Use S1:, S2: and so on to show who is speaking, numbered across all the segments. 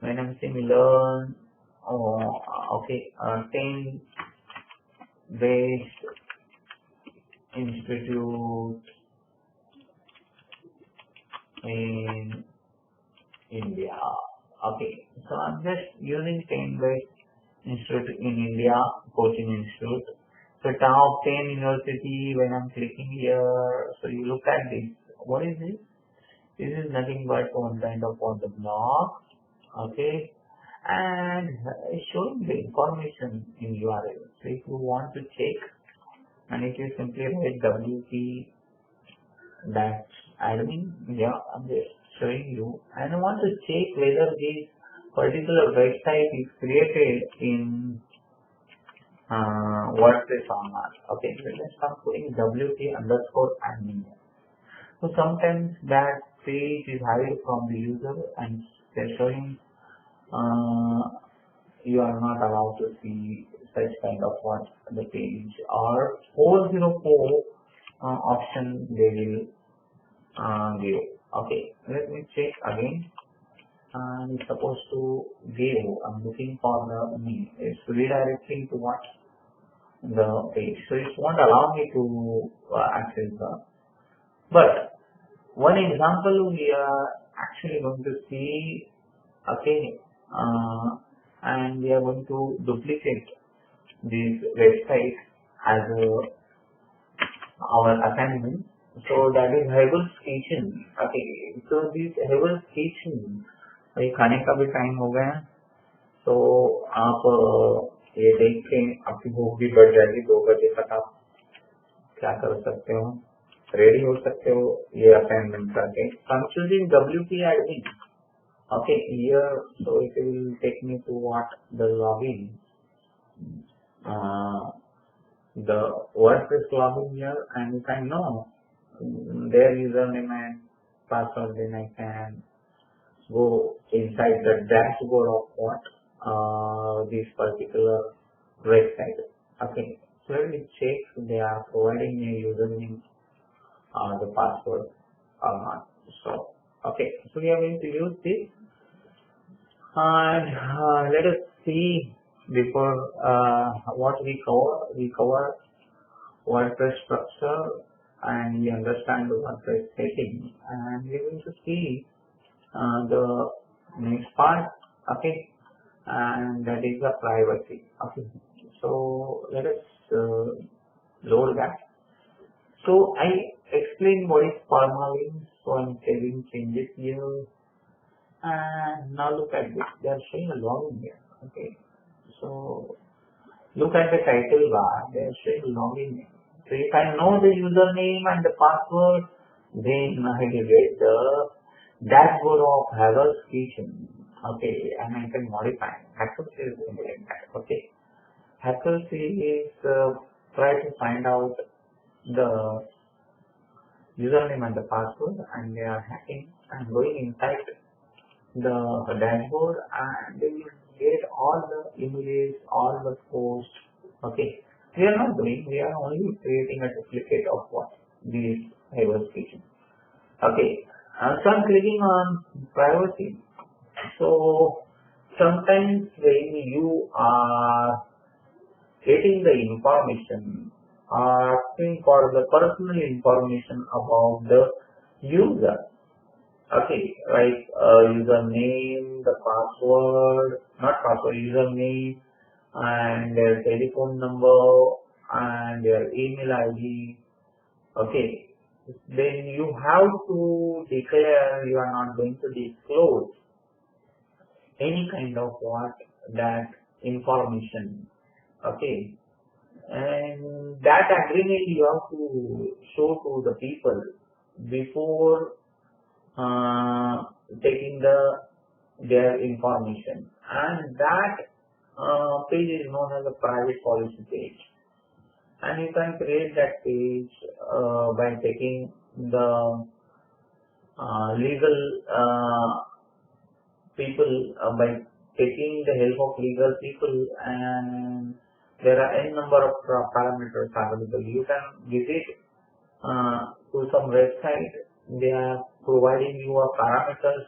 S1: when I'm saying learn, okay, 10 based institute in India. Okay, so I'm just using 10 based institute in India, coaching institute. So top 10 university, when I'm clicking here, so you look at this. What is this? This is nothing but one kind of on the blog. Okay, and it's showing the information in URL. So if you want to check, and if you simply write WP dash admin, yeah, I'm just showing you, and I want to check whether this particular website is created in WordPress or not. Okay, so let's start putting WP underscore admin. So sometimes that page is hidden from the user and they're showing you are not allowed to see such kind of what the page or 404 option they will give. Okay, let me check again. And it's supposed to give. I'm looking for the it's redirecting to what the page. So it won't allow me to access the. But one example we are actually going to see. Okay, and we are going to duplicate this website as our assignment. So that is Hebbel's Kitchen. Okay, so this Hebbel's Kitchen, ये खाने का भी time हो गया, तो आप ये देख के आपकी भूख भी बढ़ जाएगी. 2 बजे तक आप क्या कर सकते हो, रेडी हो सकते हो ये असाइनमेंट करके. So I'm choosing WP admin. Okay, here, so it will take me to what the login, the WordPress login here, and if I know their username and password, then I can go inside the dashboard of what this particular website. Okay, so let me check they are providing a username or the password or not. So okay, so we are going to use this. And let us see before what we cover. We cover WordPress structure and we understand the WordPress setting, and we are going to see the next part. Okay, and that is the privacy. Okay, so let us load that. So I explained what is permalink. So I'm saving changes here. And now look at this, they are showing a login here. Okay, so look at the title bar, they are showing login here. So if I know the username and the password, then I will get the dashboard of Hebbel's Kitchen. Okay, and I can modify. Hackers is something like that. Okay, Hackers is try to find out the username and the password, and they are hacking and going inside the dashboard, and they will get all the images, all the posts. Okay, we are not doing, we are only creating a duplicate of what this Hebbel's Kitchen. Okay, so I'm clicking on privacy. So sometimes when you are getting the information or asking for the personal information about the user. Okay, like username, the password, not password, username, and their telephone number, and their email ID. Okay, then you have to declare you are not going to disclose any kind of what that information. Okay, and that agreement you have to show to the people before taking their information, and that page is known as a private policy page, and you can create that page by taking the legal people, by taking the help of legal people, and there are n number of parameters available. You can visit to some website, they are providing you a parameters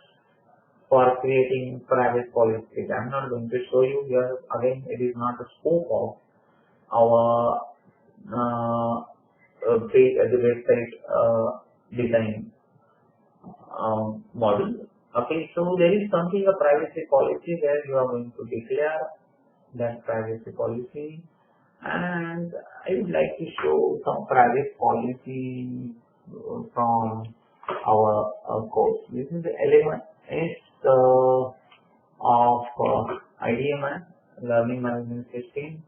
S1: for creating private policies. I'm not going to show you here. Again, it is not a scope of our page at the website design model. Okay, so there is something a privacy policy where you are going to declare that privacy policy, and I would like to show some private policy from our course. This is the element of IDMS, Learning Management System,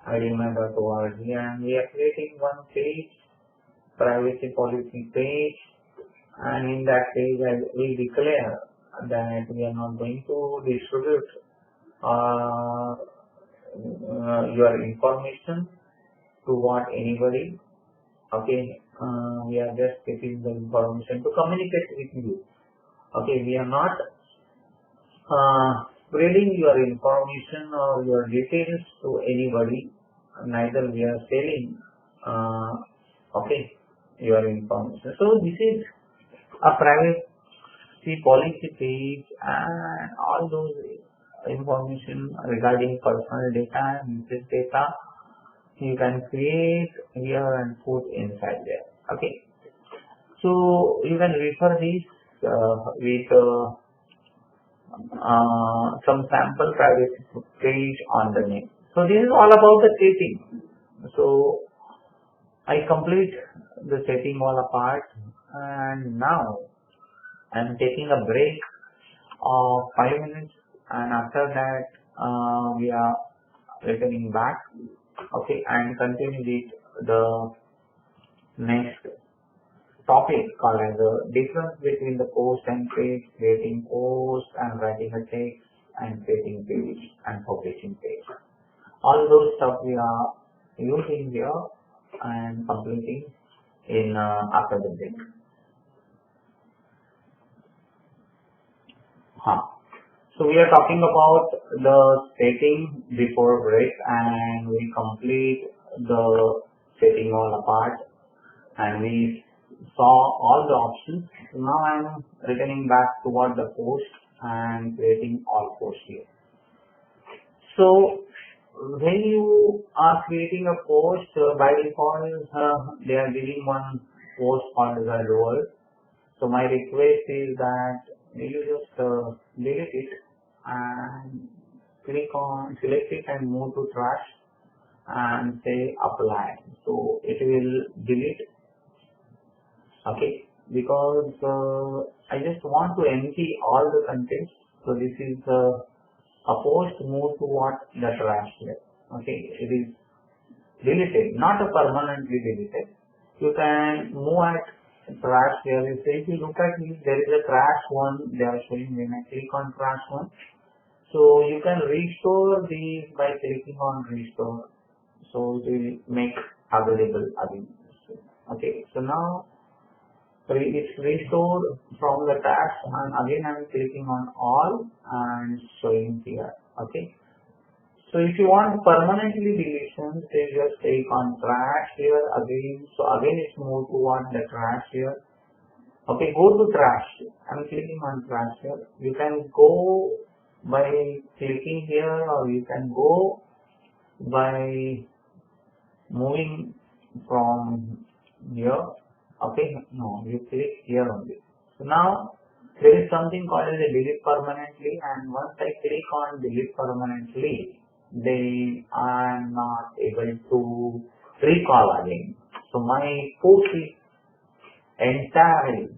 S1: idms.org, and we are creating one page, privacy policy page, and in that page we declare that we are not going to distribute your information to what anybody. Okay, we are just getting the information to communicate with you. Okay, we are not spreading your information or your details to anybody. Neither we are selling okay, your information. So this is a privacy policy page, and all those information regarding personal data and this data you can create here and put inside there. Okay, so you can refer this with some sample privacy page on the name. So this is all about the setting. So I complete the setting all apart, and now I am taking a break of 5 minutes, and after that we are returning back, okay, and continue with the next topic called as the difference between the post and page, creating post and writing a text, and creating page and publishing page. All those stuff we are using here and completing in after the break. So we are talking about the setting before break, and we complete the setting all apart, and we saw all the options. So now I am returning back toward the post and creating all posts here. So when you are creating a post, by default they are giving one post called as a role. So my request is that you just delete it and click on, select it and move to trash and say apply. So it will delete, okay, because I just want to empty all the contents. So this is a post move to what? The trash here. Okay, it is deleted, not a permanently deleted. You can move at trash here. If you look at it, there is a trash one they are showing when I click on trash one. So you can restore these by clicking on restore. So it will make available again. Okay, so now it's restored from the trash, and again I am clicking on all and showing here. Okay, so if you want permanently deletion, say just click on trash here again. So again it's moved toward the trash here. Okay, go to trash. I'm clicking on trash here. You can go by clicking here, or you can go by moving from here. Okay, no, you click here only. So now there is something called as a delete permanently, and once I click on delete permanently, then I am not able to recall again. So my post is entirely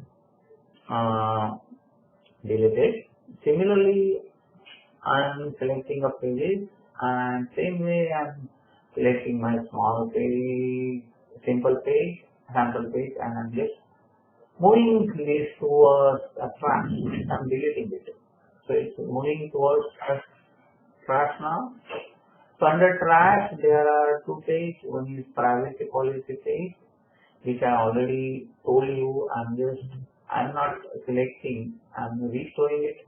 S1: deleted. Similarly, I am selecting a page, and same way I am selecting my small page, simple page, sample page, and I am just moving this towards a trash. I am deleting it. So it's moving towards a trash now. So under trash there are two pages. One is privacy policy page, which I already told you. I'm not selecting, I'm restoring it.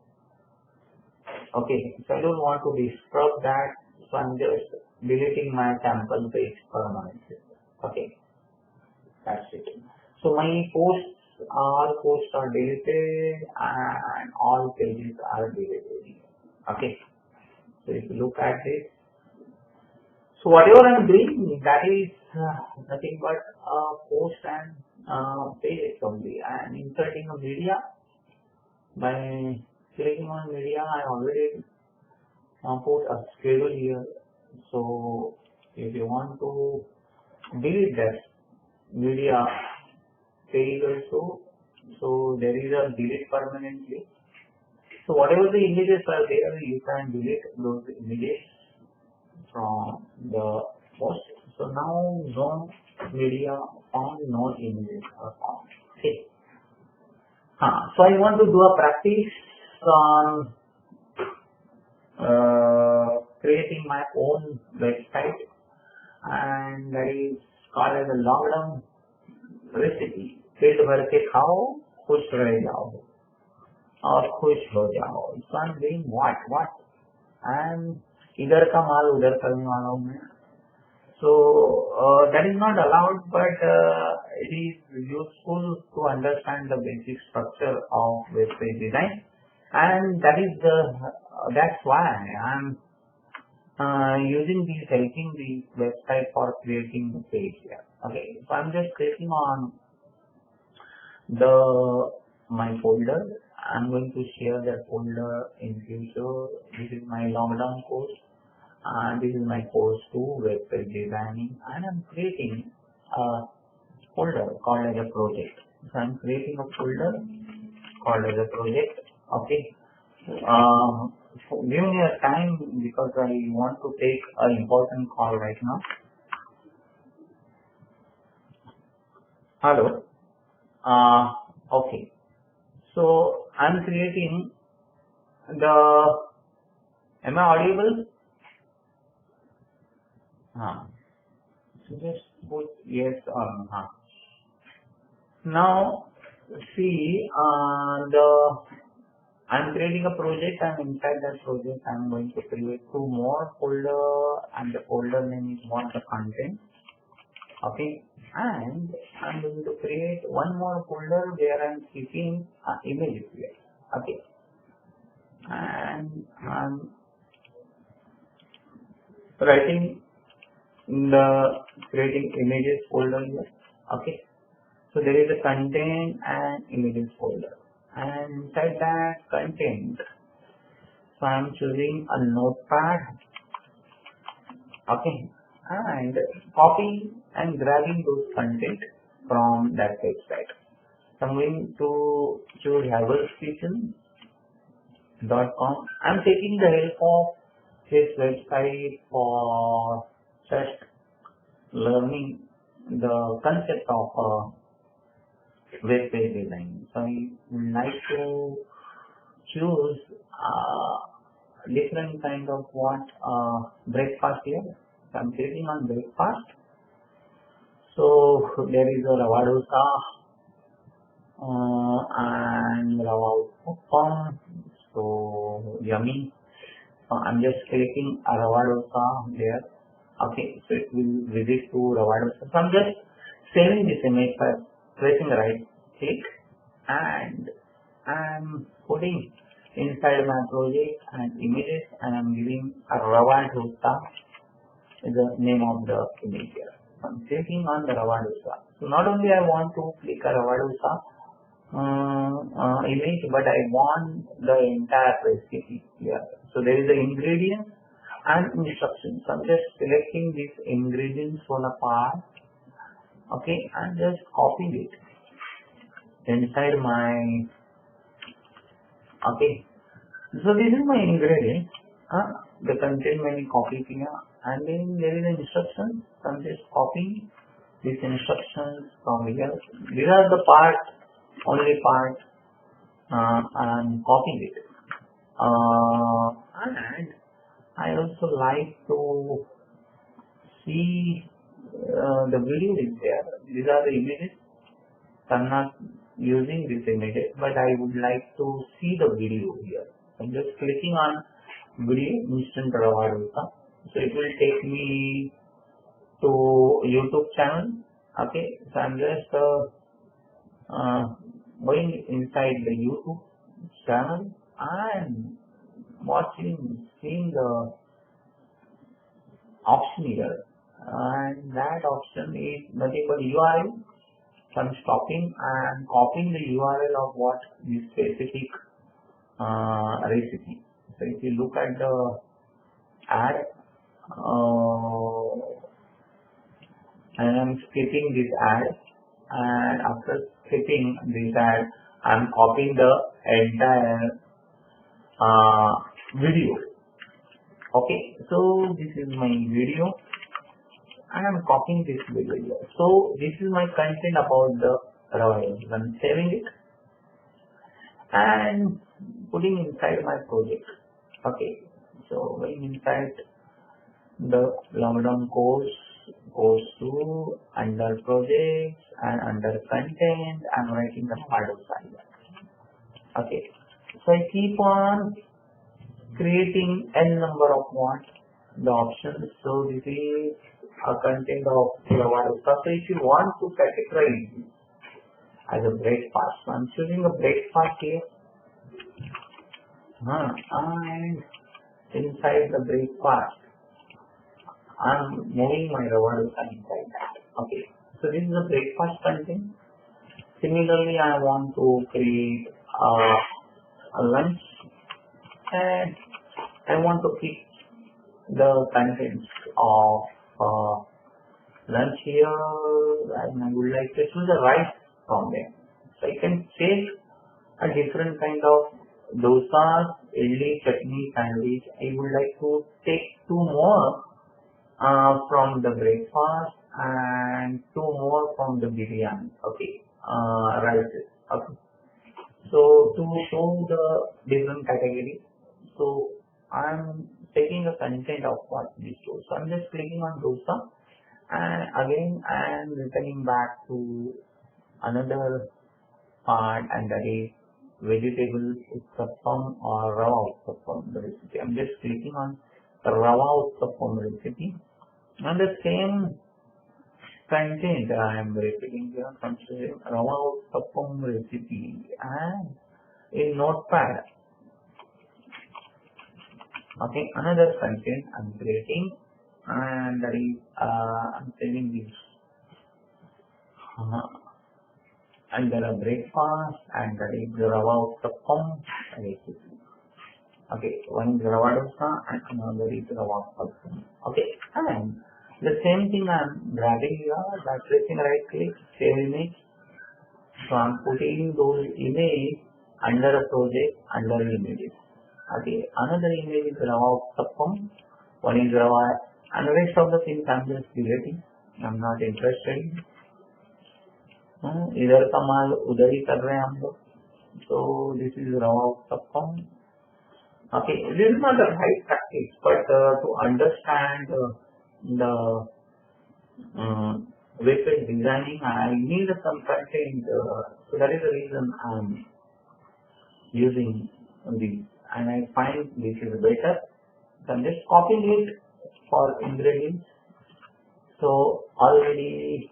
S1: Okay, so I don't want to disturb that, so I'm just deleting my sample page permanently. Okay, that's it. So my posts all posts are deleted and all pages are deleted. Okay, so if you look at this, so whatever I'm doing, that is nothing but post and pages only. I am inserting a media. By clicking on media, I already put a schedule here. So if you want to delete that media page also, so there is a delete permanently. So whatever the images are there, you can delete those images from the post. So now no media found, no images are found. Okay. So I want to do a practice on creating my own website, and that is called as a lockdown recipe. पेट भर के खाओ, खुश रह जाओ और खुश हो जाओ. So I'm doing what? I'm इधर का माल उधर करने वाला हूँ मैं. So that is not allowed, but it is useful to understand the basic structure of website design, and that's why I'm helping the website for creating the page here. Okay, so I'm just clicking on my folder. I'm going to share that folder in future. This is my lockdown course. This is my course 2, website designing, and I'm creating a folder called as a project. So I'm creating a folder called as a project. Okay. Give me a time because I want to take an important call right now. Hello. Okay. So I'm creating am I audible? So just put yes or no. Now see, I'm creating a project, and inside that project I'm going to create 2 more folder, and the folder name is what the content. Okay, and I'm going to create 1 more folder where I'm keeping images here. Okay, and I'm writing creating images folder here. Okay, so there is a content and images folder, and inside that content, so I'm choosing a notepad. Okay, and copying and grabbing those content from that website. So I'm going to choose havelskitchen.com. I'm taking the help of this website for just learning the concept of web page design. So I would like to choose different kind of breakfast here. So I'm clicking on breakfast. So there is a rava dosa and rava uppam. So yummy. I'm just clicking a rava dosa there. Okay, so it will visit to rava dosa. So I'm just saving this image by pressing right click, and I'm putting inside my project and images, and I'm giving a rava dosa is the name of the image here. So I'm clicking on the rava dosa. So not only I want to click a rava dosa image, but I want the entire recipe here. So there is the ingredients and instructions. So I'm just selecting these ingredients on a part. Okay, and just copying it inside my. Okay, so this is my ingredient. The content may be copied here, and then there is an instruction. So I'm just copying these instructions from here. These are the only part, and copying it. And I also like to see the video is there. These are the images. So I'm not using these images, but I would like to see the video here. I'm just clicking on video instant rava dosa. So it will take me to YouTube channel. Okay, so I'm just going inside the YouTube channel and seeing the option here, and that option is nothing but URL. So I'm stopping and copying the URL of what this specific recipe. So if you look at the ad, and I'm skipping this ad, and after skipping this ad, I'm copying the entire video. Okay, so this is my video and I'm copying this video. So this is my content about the Ravado. I'm saving it and putting inside my project. Okay, so going inside the lockdown course, goes to under projects and under content, I'm writing the Ravado file. Okay, so I keep on creating n number of the options. So this is a content of Ravado. So if you want to categorize as a breakfast, so I'm choosing a breakfast here, and inside the breakfast, I'm moving my Ravado inside that. Okay, so this is the breakfast content. Similarly, I want to create a lunch, and I want to keep the contents of lunch here, and I would like to choose the rice from there. So I can take a different kind of dosas, idli, chutney, sandwich. I would like to take two more from the breakfast and two more from the biryani. Okay, rices. Okay. So to show the different categories, so I'm taking the content of what these two. So I'm just clicking on dosa, and again I'm returning back to another part, and that is vegetable uttapam or rava uttapam recipe. I'm just clicking on the rava uttapam recipe, and the same content I am repeating here, considering rava uttapam recipe, and in Notepad. Okay, another content I'm creating, and that is I'm saving this under a breakfast, and that is the rava uttapam recipe. Okay, one is rava dosa and another is rava uttapam. Okay, and the same thing I'm dragging here by pressing right click, save image. So I'm putting those images under a project under images. Okay, another image is rava uttapam, one is rava, and the rest of the things I'm just deleting. I'm not interested. इधर का माल उधर ही कर रहे हैं हम लोग. So this is rava uttapam. Okay, this is not the right practice, but to understand the website designing, I need some content. So that is the reason I'm using this, and I find this is better. So I'm just copying it for ingredients. So already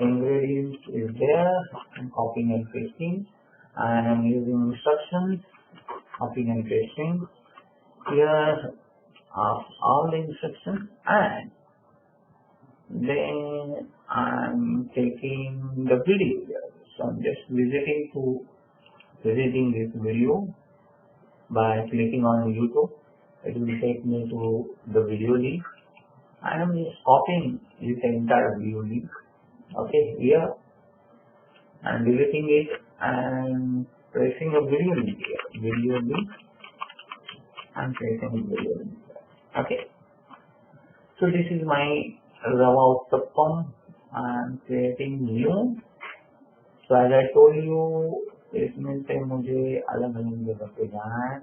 S1: ingredients is there. I'm copying and pasting, and I'm using instructions, copying and pasting. Here are all the instructions, and then I'm taking the video here. So I'm just visiting this video by clicking on YouTube. It will take me to the video link. I am just copying this entire video link. Okay, here I'm deleting it and pressing a video link here. Video link. I'm pressing video link. Okay. So this is my rava uttapam. I'm creating new. So as I told you, इसमें से मुझे अलग अलग जगह पे जाना है.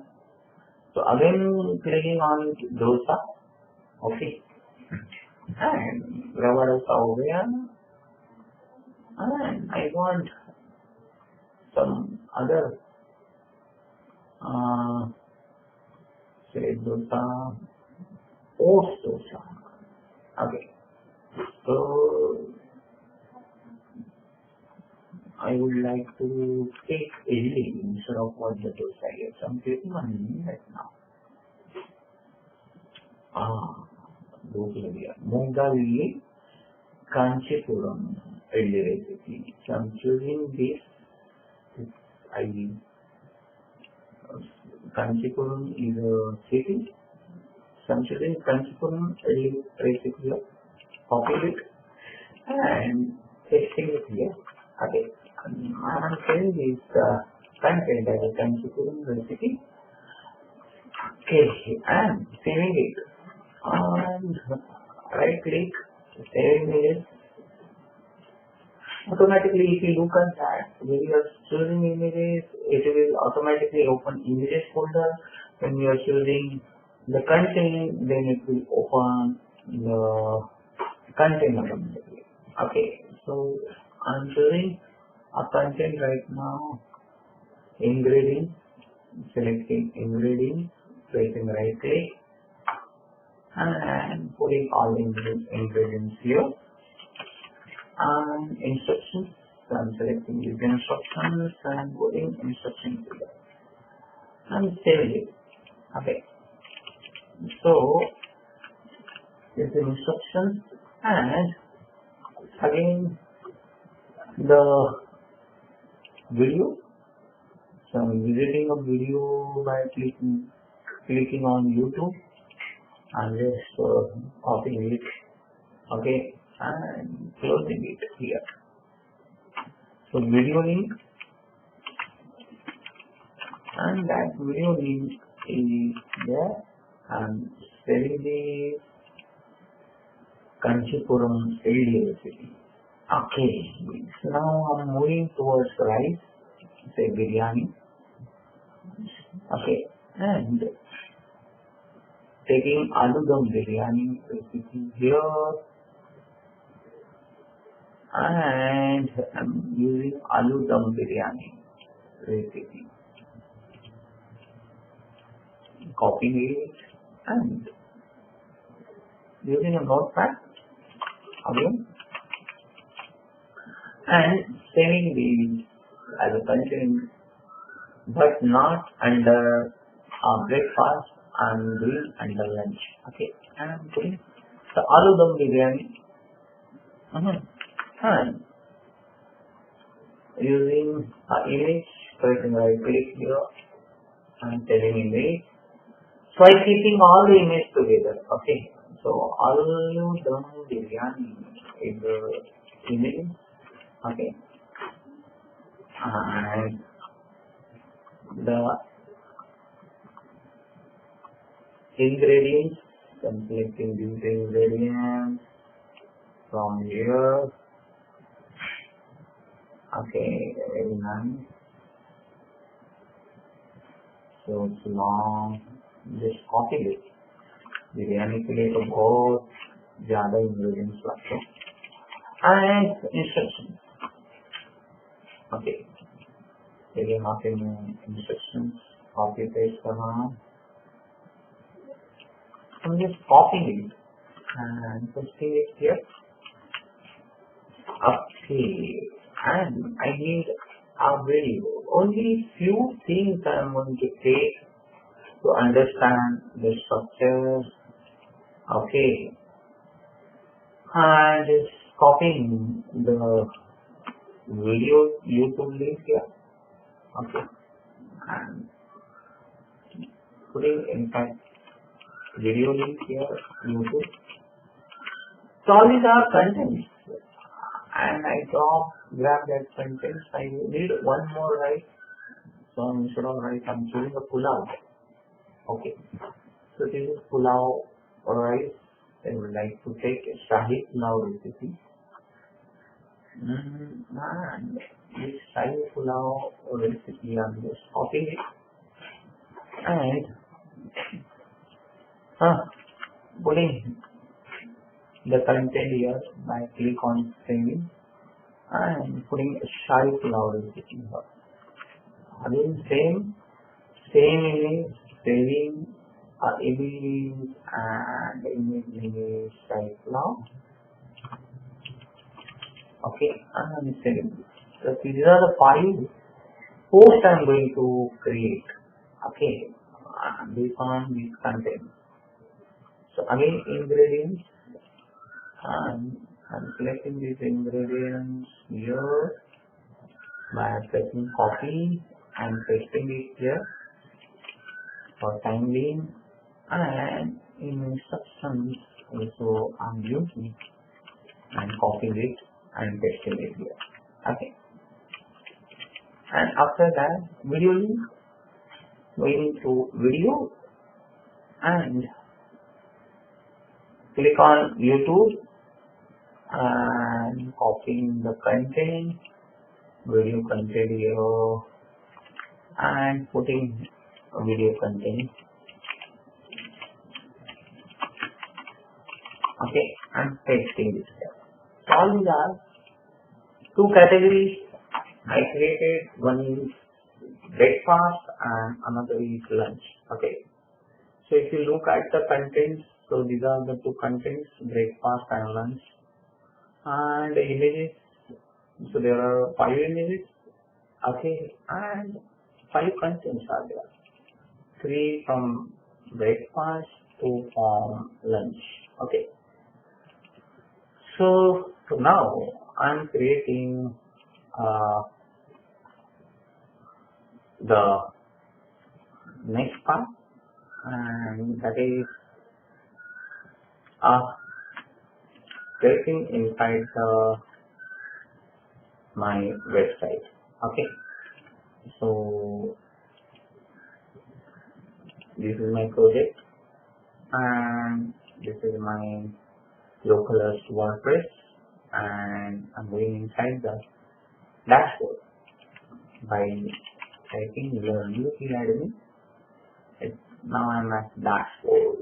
S1: So again clicking on dosa. Okay. And rava dosa हो गया. And I want some other say dosa, oats dosa. Okay. So I would like to take idli instead of what the dosa is. So I'm clicking on idli right now. भूख लगी है. मूंग दाल idli, Kanchipuram idli recipe. So I'm choosing this. Kanchipuram is a city. So I'm choosing Kanchipuram idli recipe. Copy it and pasting it here. Okay. I'm saying this content as a Kanchipuram recipe. Okay, and saving it. And right click, save images. Automatically, if you look at that, when you are choosing images, it will automatically open images folder. When you are choosing the content, then it will open the content automatically. Okay, so I'm choosing a content right now. Ingredients, selecting ingredients, pressing right click, and putting all the ingredients here. And instructions, so I'm selecting these instructions and putting instructions here. And saving it. Okay. So this is instructions, and again the video. So I'm visiting a video by clicking on YouTube and just copying it. Okay. And closing it here. So video link, and that video link is there, and saving the Kanchipuram idli recipe. Okay, so now I'm moving towards rice, say biryani. Okay, and taking aloo dum biryani recipe here. And I'm using aloo dum biryani recipe. Copying it and using a notepad again and saving these as a content, but not under breakfast. I'm doing under lunch. Okay, and I'm putting the aloo dum biryani. And using image, pressing right click here and telling image. So I'm keeping all the image together. Okay. So aloo dum biryani is the image. Okay. And the ingredients, I'm selecting these ingredients from here. Okay, very nice. So it's long. Just copy it. Biryani के लिए तो बहुत ज़्यादा ingredients लगते हैं. And instructions. Okay. चलिए यहाँ पे मैं instructions copy paste कर रहा हूँ. I'm just copying it and pasting it here. Okay. And I need a video. Only few things I'm going to take to understand the structure. Okay. And just copying the video YouTube link here. Okay. And putting in fact video link here YouTube. So all these are contents. And I grab that sentence. I need one more rice. So instead of rice, I'm choosing a pulao. Okay. So this is pulao rice. I would like to take a Shahi pulao recipe. And this Shahi pulao recipe, I'm just copying it. And putting the content here by click on saving and putting a Shahi pulao recipe here. Again same image, saving image and image Shahi pulao. Okay, and saving. So these are the 5 posts I'm going to create. Okay, based on this content. So again, ingredients, and I'm selecting these ingredients here by pressing copy and pasting it here for time being, and in instructions also I'm using and copying it and pasting it here. Okay, and after that, video link, going to video and click on YouTube and copying the content, video content here, and putting video content. Okay, and pasting it here. So all these are 2 categories I created. One is breakfast and another is lunch. Okay, so if you look at the contents, so these are the 2 contents, breakfast and lunch, and images. So there are 5 images. Okay, and 5 contents are there. 3 from breakfast, 2 from lunch. Okay, so now I'm creating the next part, and that is creating inside my website. Okay, so this is my project, and this is my localhost WordPress, and I'm going inside the dashboard by typing WP admin. Now I'm at dashboard.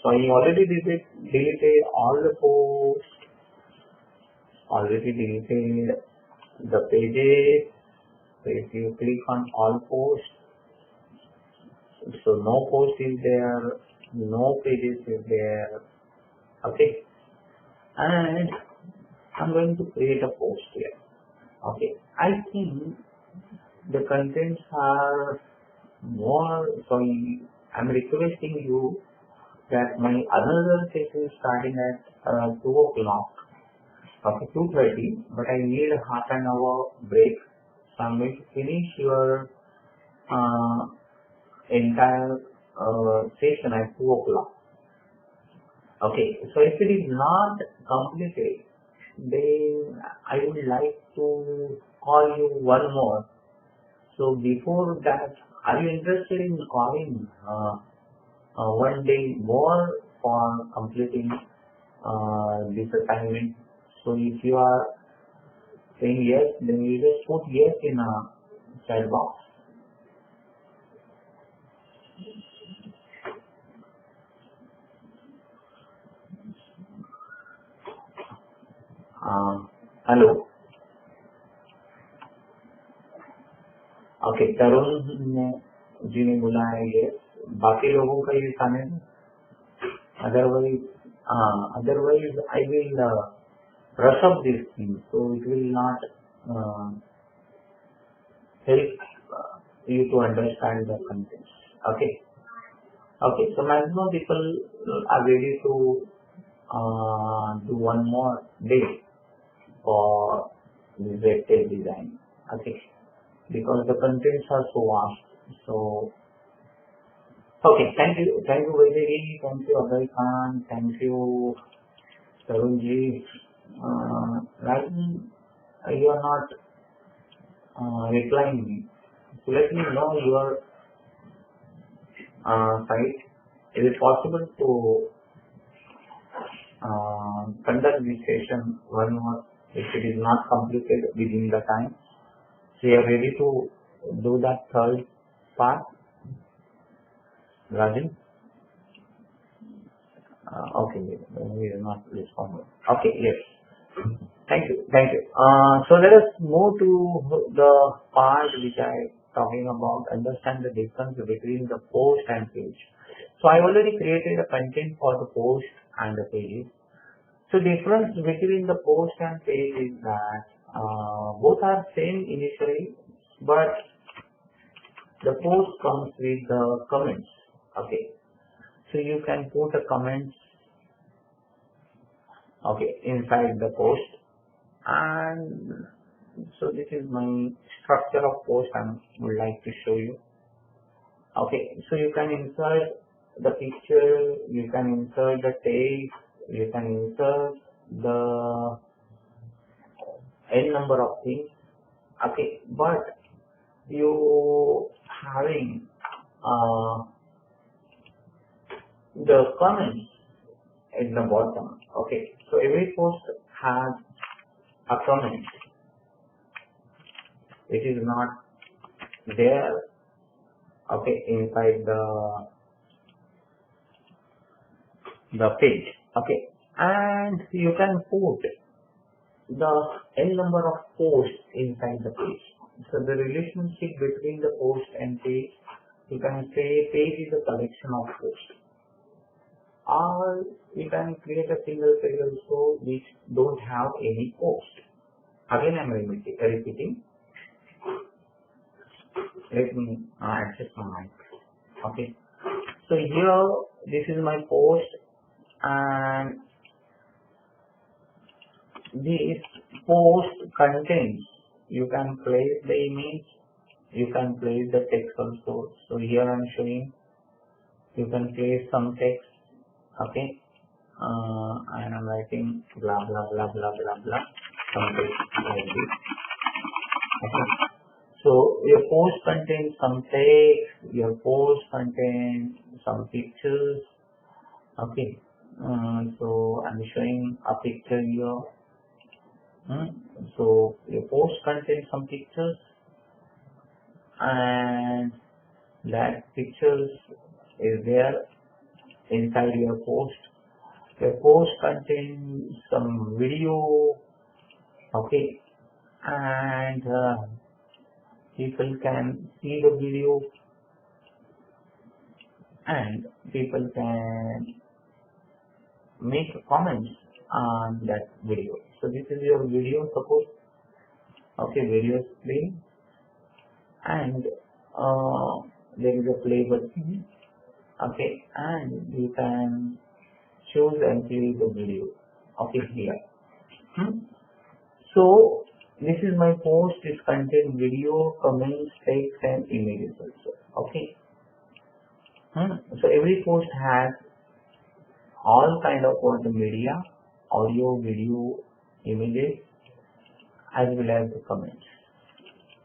S1: So I already deleted all the posts, already deleted the pages. So if you click on all posts, so no post is there, no pages is there. Okay, and I'm going to create a post here. Okay, I think the contents are more, so I'm requesting you that my another session is starting at 2 o'clock, okay, 2:30, but I need a half an hour break. So I'm going to finish your entire session at 2 o'clock. Okay, so if it is not completed, then I would like to call you one more. So before that, are you interested in calling one day more for completing this assignment? So if you are saying yes, then you just put yes in a chat box. Hello. Okay, Tarun ji ने बोला है yes. बाकी लोगों का ये खाने, otherwise I will rush up this thing, so it will not help you to understand the contents. Okay, so maximum people are ready to do one more day for this vector design. Okay, because the contents are so vast. So okay, thank you Vaidhi, thank you Abhay Khan, thank you Tarun ji. Right, you are not replying me. So let me know your site. Is it possible to conduct this session one more if it is not completed within the time? So you are ready to do that third part, Rajan? Okay, he is not responding. Okay, yes. Thank you. So let us move to the part which I talking about, understand the difference between the post and page. So I already created a content for the post and the pages. So difference between the post and page is that Both are same initially, but the post comes with the comments. Okay, so you can put a comments, okay, inside the post. And so this is my structure of post I would like to show you. Okay, so you can insert the picture, you can insert the text, you can insert the n number of things. Okay, but you having the comments at the bottom. Okay, so every post has a comment. It is not there, okay, inside the page. Okay, and you can put the n number of posts inside the page. So the relationship between the post and page, you can say page is a collection of posts, or you can create a single page also which don't have any post. Again I am repeating. Let me access my mic. Okay, so here this is my post, and this post contains, you can place the image, you can place the text also. So here I am showing you can place some text. Okay, and I'm writing blah blah blah blah blah blah, some text like this. Okay, so your post contains some text, your post contains some pictures. Okay, so I'm showing a picture here. So your post contains some pictures, and that pictures is there inside your post. Your post contains some video. Okay, and people can see the video, and people can make comments on that video. So this is your video, suppose. Okay, video is playing, and there is a play button. Okay, and you can choose and play the video. Okay, here. So this is my post. It contains video, comments, text, and images also. Okay. So every post has all kind of media, audio, video, images, as well as the comments.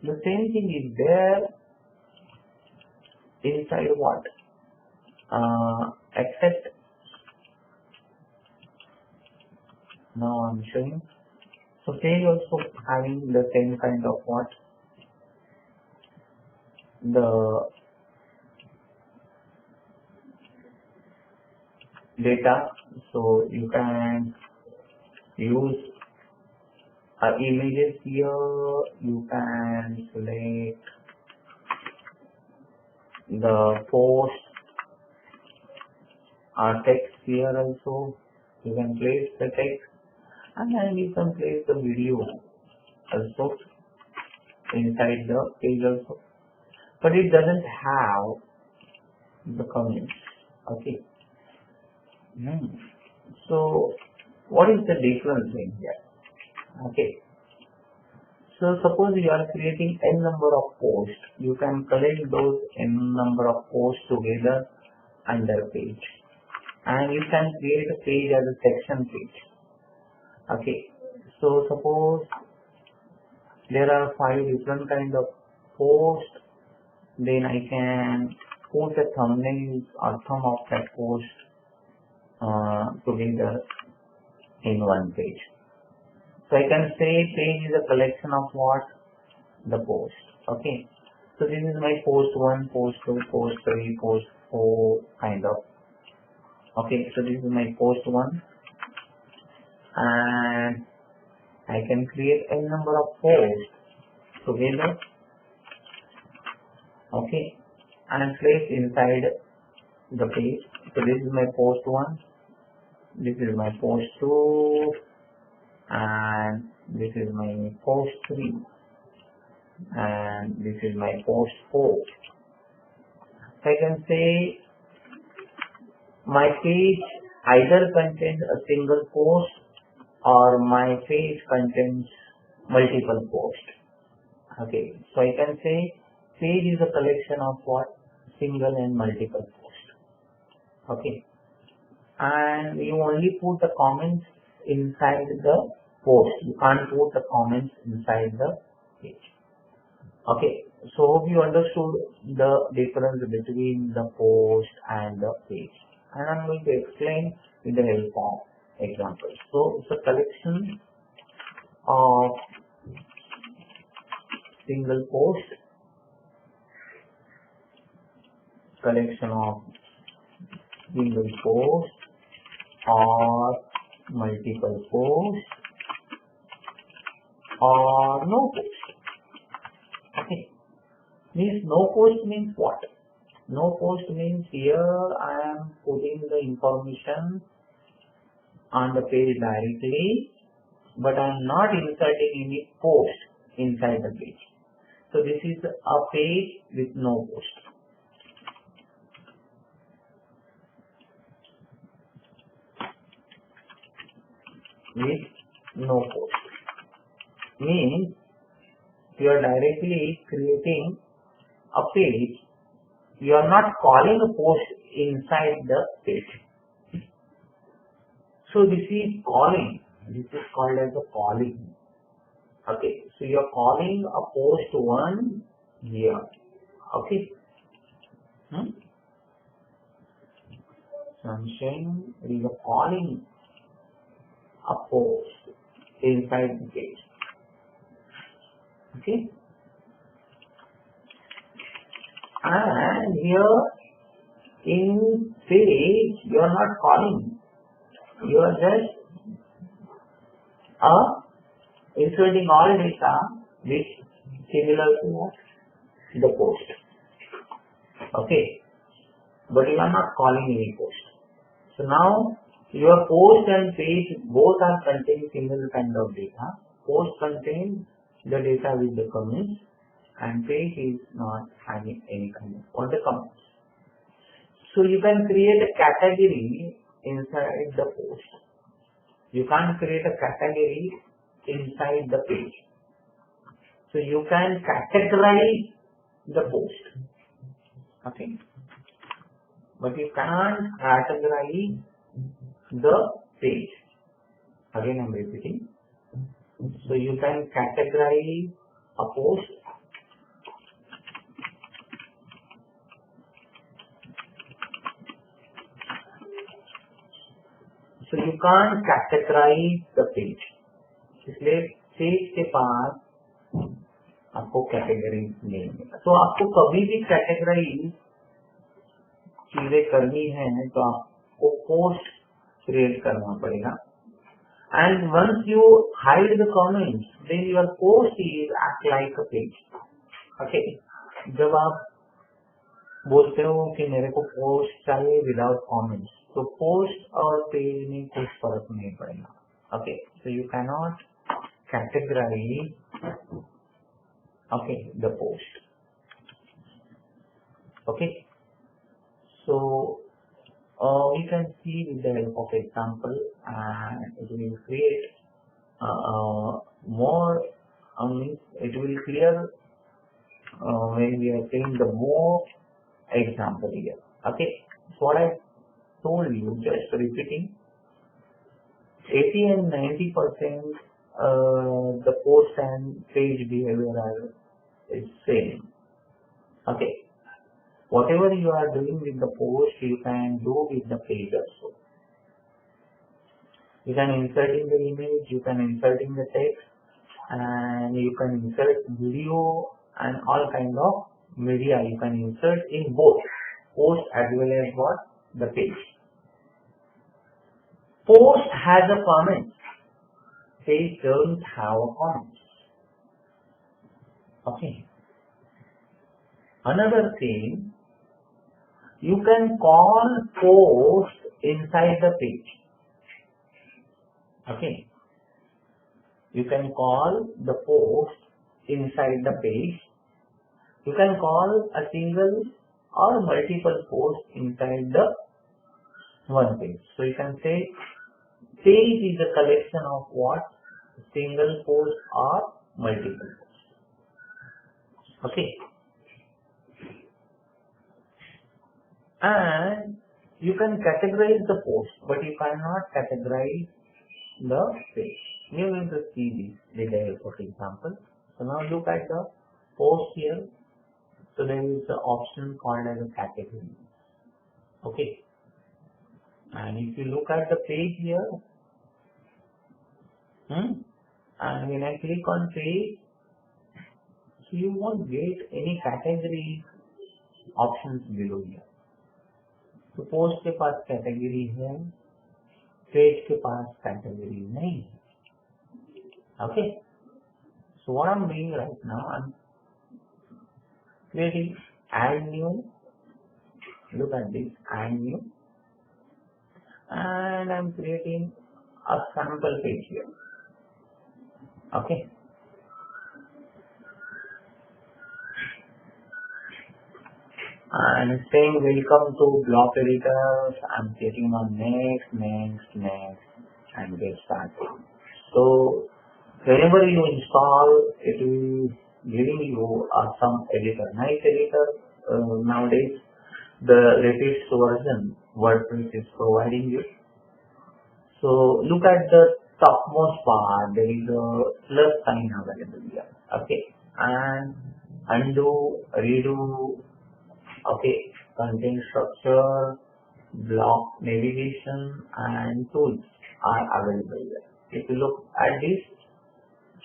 S1: The same thing is there inside what? Except now I'm showing. So page also having the same kind of what? The data. So you can use images here. You can select the post text here also. You can place the text, and then you can place the video also inside the page also. But it doesn't have the comments. Okay. So what is the difference in here? Okay. So suppose you are creating n number of posts, you can collect those n number of posts together under page, and you can create a page as a section page. Okay. So suppose there are 5 different kind of posts, then I can put a thumbnail or thumb of that post together in one page. So I can say page is a collection of what? The post. Okay. So this is my post 1, post 2, post 3, post 4 kind of. Okay. So this is my post 1, and I can create a number of posts together. Okay. And place inside the page. So this is my post 1. This is my post 2, and this is my post 3 and this is my post 4. So I can say my page either contains a single post or my page contains multiple posts. Okay, so I can say page is a collection of what? Single and multiple posts. Okay, and you only put the comments inside the post. You can't put the comments inside the page. Okay, so hope you understood the difference between the post and the page. And I'm going to explain with the help of examples. So it's a collection of single post, collection of single post or multiple post or no post. Okay, means no post means what? No post means here I am putting the information on the page directly, but I am not inserting any post inside the page. So this is a page with no post. With no post means you are directly creating a page. You are not calling a post inside the page. So this is calling. This is called as a calling. Okay, so you are calling a post 1 here. Okay. So I'm saying we are calling a post inside the page. Okay. And here in page you are not calling. You are just inserting all data which similar to the post. Okay, but you are not calling any post. So now your post and page both are containing similar kind of data. Post contains the data with the comments and page is not having any kind of the comments. So you can create a category inside the post. You can't create a category inside the page. So you can categorize the post. Okay. But you can't categorize the page. Again I am repeating. So you can categorize a post. So you can't categorize the page. इसलिए page के पास आपको category नहीं मिलेगा. तो आपको कभी भी categorise चीजें करनी है तो आपको पोस्ट क्रिएट करना पड़ेगा. And once you hide the comments then your post is act like a page. Okay, जब आप बोलते हो कि मेरे को पोस्ट चाहिए विदाउट कमेंट्स, तो पोस्ट और पेज में कुछ फर्क नहीं पड़ेगा. ओके, so you can not categorize the post. Okay, so we can see with the help of example and it will create more it will clear when we are saying the more example here. Okay, so what I told you, just repeating, 80 and 90% the post and page behavior are same. Okay, whatever you are doing with the post you can do with the page also. You can insert in the image, you can insert in the text, and you can insert video and all kind of media you can insert in both post as well as what the page. Post has a comment. Page don't have a comment. Okay. Another thing, you can call post inside the page. Okay. You can call the post inside the page. You can call a single or multiple posts inside the one page. So you can say page is a collection of what? Single post or multiple posts. Okay. And you can categorize the post, but you cannot categorize the page. You are going to see this detail, for example. So now look at the post here. So there is the option called as a category. Okay. And if you look at the page here, and when I click on page, so you won't get any category options below here. तो post के पास category है, page के पास category नहीं है. Okay. So what I'm doing right now, I'm creating add new. Look at this, add new, and I'm creating a sample page here. Okay. And saying welcome to block editors. I'm clicking on next, and get started. So whenever you install, it will giving you some editor, nice editor. Nowadays, the latest version WordPress is providing you. So look at the topmost part. There is a plus sign available here. Okay, and undo, redo. Okay, content structure, block navigation, and tools are available there. If you look at this,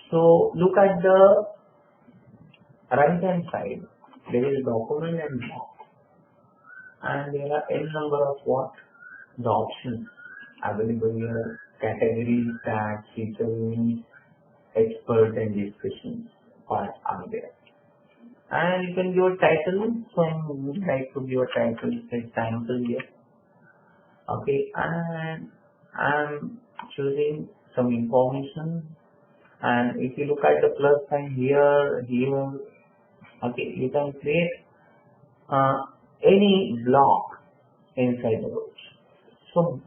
S1: so look at the right hand side. There is document and block, and there are n number of what the options available here: category, tag, feature, needs, expert, and discussions are there. And you can give a title. So I would like to give a title, say sample here. Okay, and I'm choosing some information. And if you look at the plus sign here, okay, you can create any block inside the page. So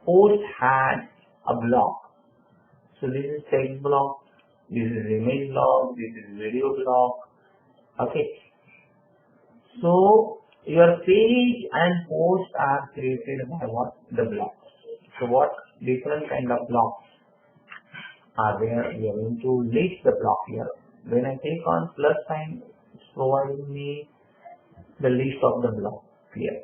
S1: post had a block. So this is text block, this is image block, this is video block. Okay, so your page and post are created by what? The blocks. So what different kind of blocks are there? We are going to list the block here. When I click on plus sign, it's providing me the list of the block here.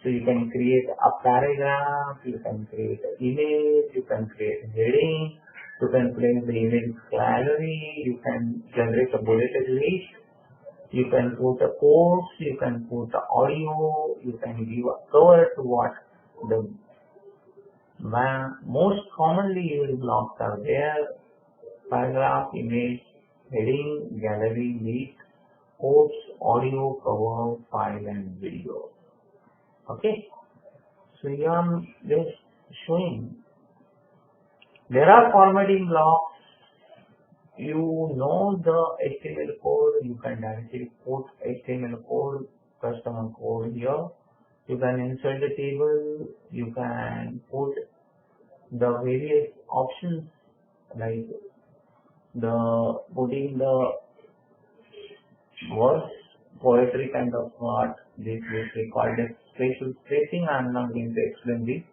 S1: So you can create a paragraph, you can create an image, you can create a heading, you can place the image gallery, you can generate a bulleted list. You can put a post, you can put the audio, you can give a cover to what the most commonly used blocks are there: paragraph, image, heading, gallery, list, post, audio, cover, file, and video. Okay, so here I'm just showing there are formatting blocks. You know the HTML code, you can directly put HTML code, customer code here. You can insert the table, you can put the various options like the putting the verse, poetry kind of part. This is called as spatial spacing. I am not going to explain this.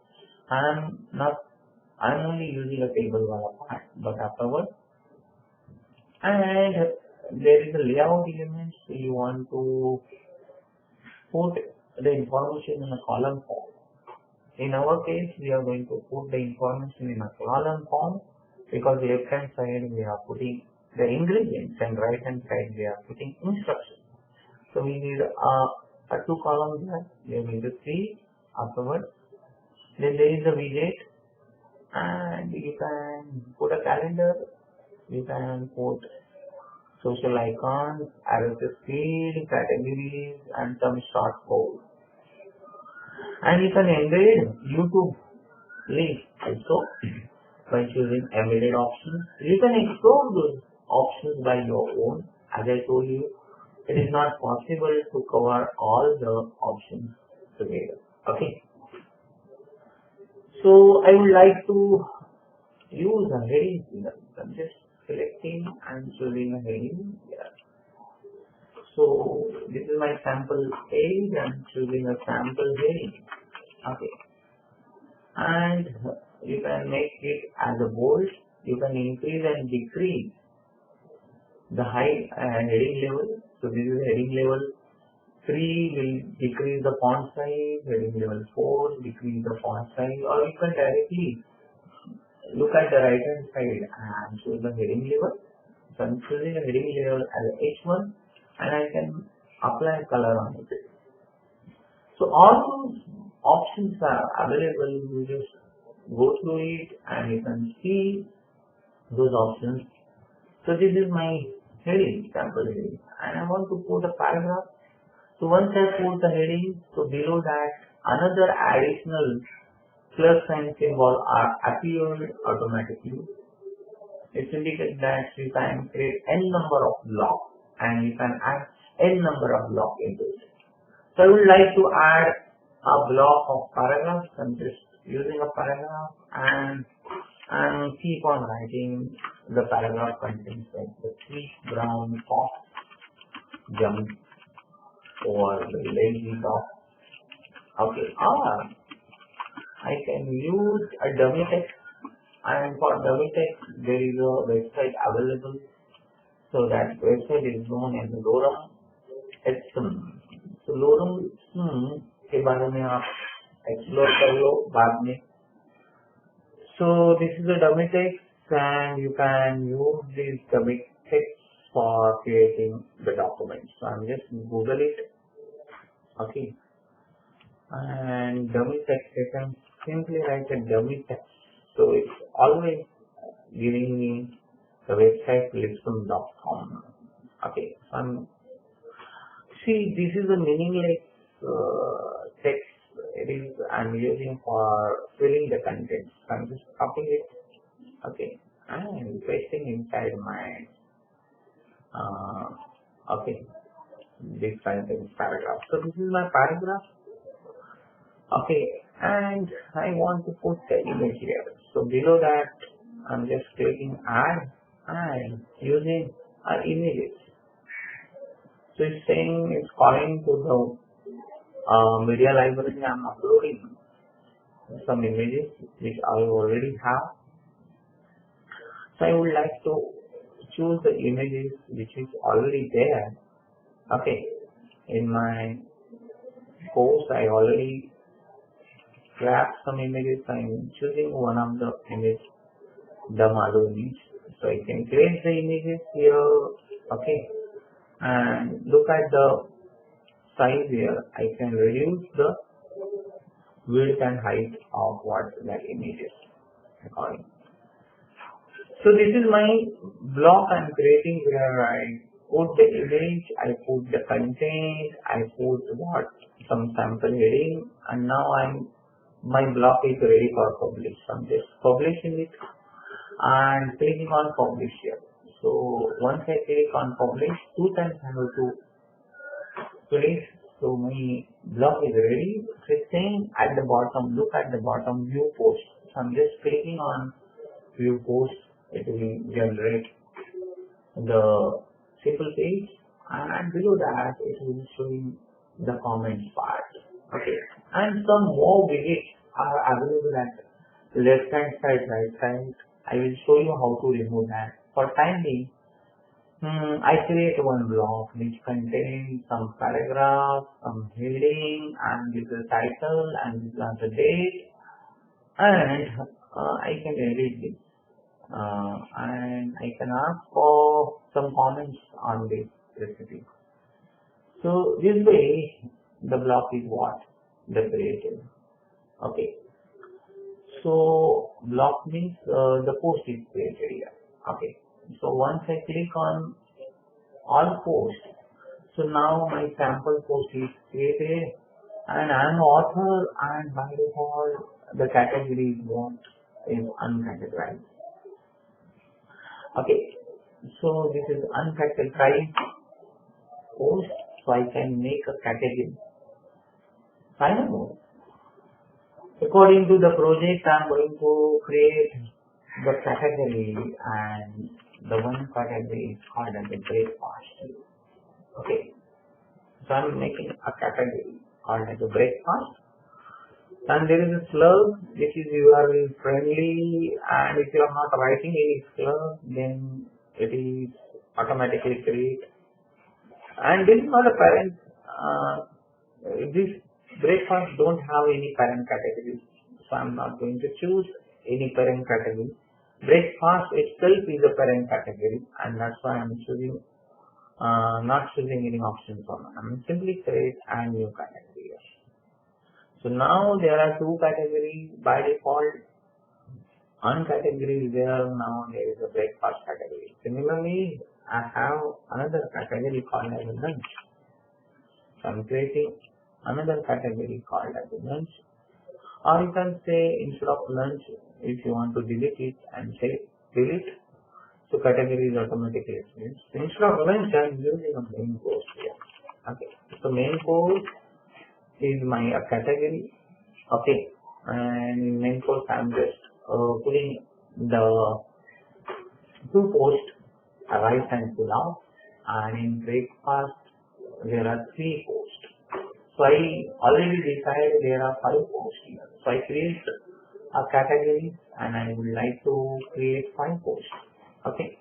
S1: I am only using a table part, but afterwards. And there is a layout element, so you want to put the information in a column form. In our case, we are going to put the information in a column form because left hand side we are putting the ingredients and right hand side we are putting instructions. So we need a two columns here. We are going to see afterwards. Then there is a widget, and you can put a calendar. You can put social icons, RSS feed, categories, and some short code. And you can embed YouTube link also. by choosing embedded options. You can explore those options by your own. As I told you, it is not possible to cover all the options together. Okay. So I would like to use a heading here. I'm just selecting and choosing a heading here. So this is my sample page. I'm choosing a sample heading. Okay. And you can make it as a bold. You can increase and decrease the height and heading level. So this is heading level 3 will decrease the font size, heading level 4 decrease the font size, or you can directly look at the right hand side and choose the heading level. So I'm choosing a heading level as H1 and I can apply color on it. So all those options are available. You just go through it and you can see those options. So this is my heading, sample heading, and I want to put a paragraph. So once I put the heading, so below that another additional plus sign symbol are appeared automatically. It indicates that you can create n number of blocks and you can add n number of blocks into it. So I would like to add a block of paragraphs. I'm just using a paragraph and keep on writing the paragraph contents like the sweet brown fox jump or the lazy dog. Okay, or I can use a dummy text, and for dummy text there is a website available. So that website is known as Lorem Ipsum. So Lorem Ipsum के बारे में आप explore कर लो बाद में. So this is a dummy text and you can use this dummy text for creating the document. So I'm just Google it. Okay. And dummy text, you can simply write a dummy text. So it's always giving me the website lipsum.com. Okay. So see, this is a meaningless text. It is I'm using for filling the content. So I'm just copying it. Okay, and pasting inside my okay, this kind of paragraph. So this is my paragraph. Okay, and I want to put the image here. So below that, I'm just clicking add and using images. So it's saying it's calling to the media library. I'm uploading some images which I already have. So I would like to choose the images which is already there. Okay, in my course I already grabbed some images. I'm choosing one of the image, the model image. So I can create the images here. Okay, and look at the size here. I can reduce the width and height of what that image is according. So this is my block I'm creating where I put the image, I put the content, I put some sample heading, and now my block is ready for publish. So I'm just publishing it and clicking on publish here. So once I click on publish, 2 times I have to place. So my block is ready. So it's saying at the bottom, look at the bottom, view post. So I'm just clicking on view post. It will generate the simple page, and below that it will show you the comments part. Okay, and some more widgets are available at left hand side, right side. I will show you how to remove that. For time being, I create one block which contains some paragraph, some heading, and this is title, and this is the date, and I can edit this. And I can ask for some comments on this recipe. So this way the block is what? Decorated. Okay. So block means the post is created here. Okay. So once I click on all posts, so now my sample post is created and I am author, and by default the category is what? is uncategorized. Okay, so this is uncategorized post, so I can make a category. I don't know. According to the project, I am going to create the category, and the one category is called as a breakfast. Okay, so I am making a category called as a breakfast, and there is a slug which is URL friendly, and if you are not writing any slug, then it is automatically created. And this is not a parent. This breakfast don't have any parent category, so I am not going to choose any parent category. Breakfast itself is a parent category, and that's why I am choosing not choosing any options on it. I am simply create a new category. So now there are two categories by default. One category is there, now there is a breakfast category. Similarly, I have another category called as a lunch. So I am creating another category called as a lunch. Or you can say instead of lunch, if you want to delete it and say delete, so category is automatically changed. Instead of lunch, I am using a main course here. Okay, so main course is my category. Okay, and in main course I am just putting the two posts, rice and pulao, and in breakfast there are 3 posts. So I already decided there are 5 posts here. So I create a category and I would like to create 5 posts. Okay.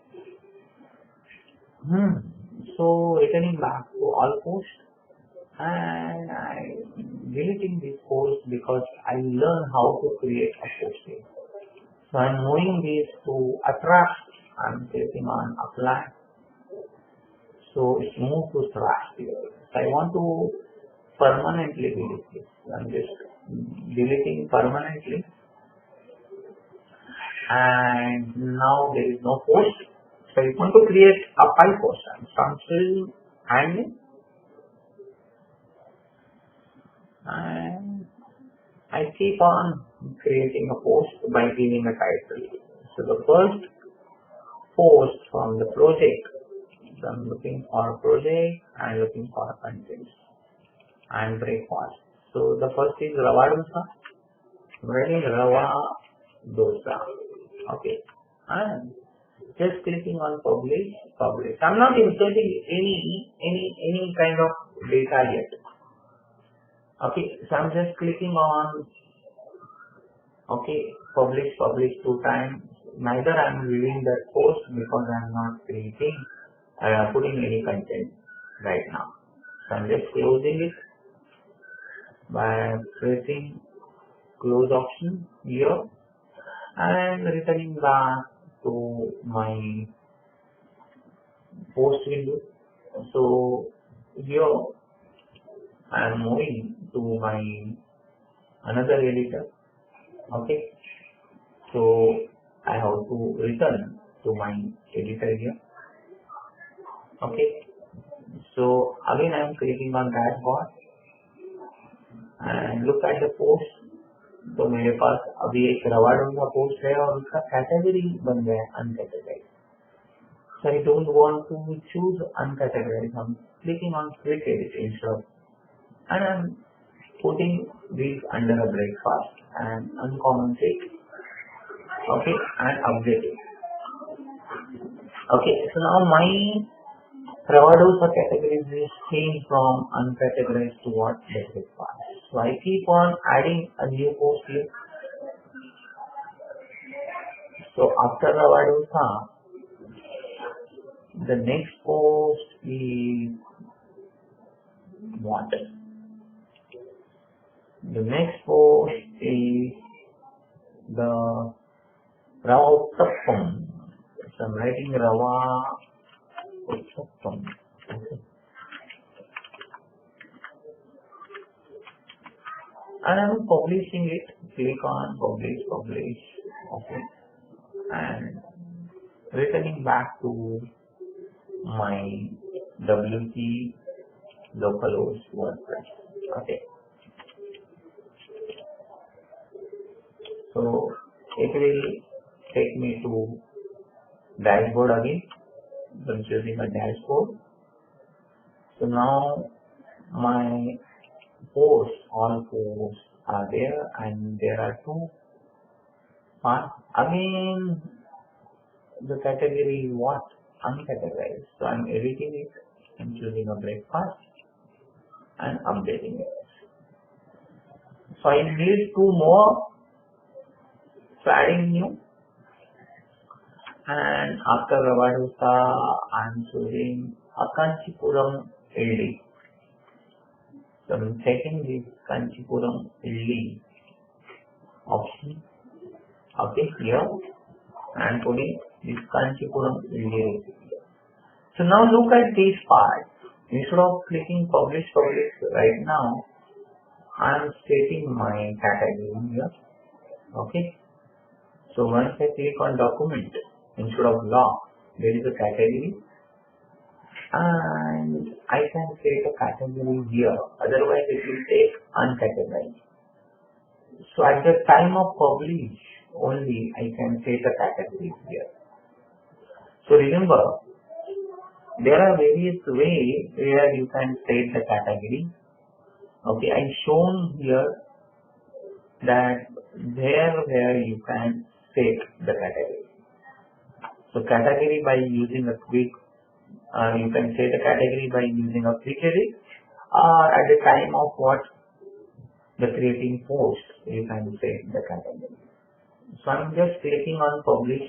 S1: So returning back to all posts, and I deleting this post because I learned how to create a post here. So I am moving this to attract. I am clicking on apply. So it's moved to trash here. So I want to permanently delete this. I am just deleting permanently. And now there is no post. So I want to create a 5 post. So I'm still handling. And I keep on creating a post by giving a title. So the first post from the project, so I'm looking for a project and looking for a content and breakfast. So the first is Rava Dosa. I'm writing Rava Dosa. Okay, and just clicking on publish. I'm not inserting any kind of data yet. Okay, so I'm just clicking on publish 2 times. Neither I'm viewing that post because I'm not putting any content right now. So I'm just closing it by pressing close option here and returning back to my post window. So here I am moving to my another editor. Okay, so I have to return to my editor here. Okay, so again I am clicking on dashboard and look at the post. तो मेरे पास अभी एक रवा dosa post है और उसका category बन गया अनकैटेगराइज्ड. So I don't want to choose uncategorized. I'm clicking on quick edit instead of, and I'm putting these under a breakfast and uncommon take. Okay, and update it. Okay, so now my Rava Dosa category is changed from uncategorized to what? The breakfast. So I keep on adding a new post here. So after Rava Dosa, the next post is what? The next post is the Rava Uttappam. So I'm writing Rava Uttappam. Okay. And I'm publishing it. Click on publish. Okay. And returning back to my WP localhost WordPress. Okay. So it will take me to dashboard again. So I'm choosing a dashboard. So now my posts, all posts are there, and there are two parts. Again, the category is what? Uncategorized. So I'm editing it and choosing a breakfast and updating it. So I need two more. So adding new, and after Ravadosa, I'm choosing a Kanchipuram LD. So I'm taking this Kanchipuram LD option. Okay, here and putting this Kanchipuram LD recipe. So now look at this part. Instead of clicking publish right now, I am stating my category here. Okay. So once I click on document, instead of log, there is a category, and I can set a category here. Otherwise, it will take uncategorized. So at the time of publish only, I can set a category here. So remember, there are various ways where you can set the category. Okay, I shown here that where you can set the category. So category by using a quick, you can set a category by using a quick edit, or at the time of what? The creating post, you can set the category. So I'm just clicking on publish.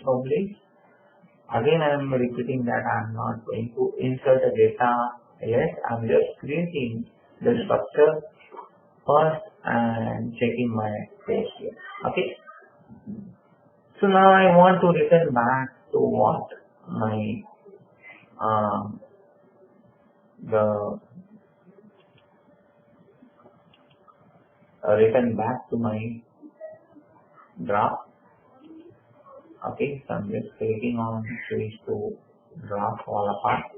S1: Again, I am repeating that I am not going to insert a data yet. I am just creating the structure first and checking my page here. Okay. So now I want to return back to what my return back to my draft. Okay, so I'm just clicking on switch to draft all apart.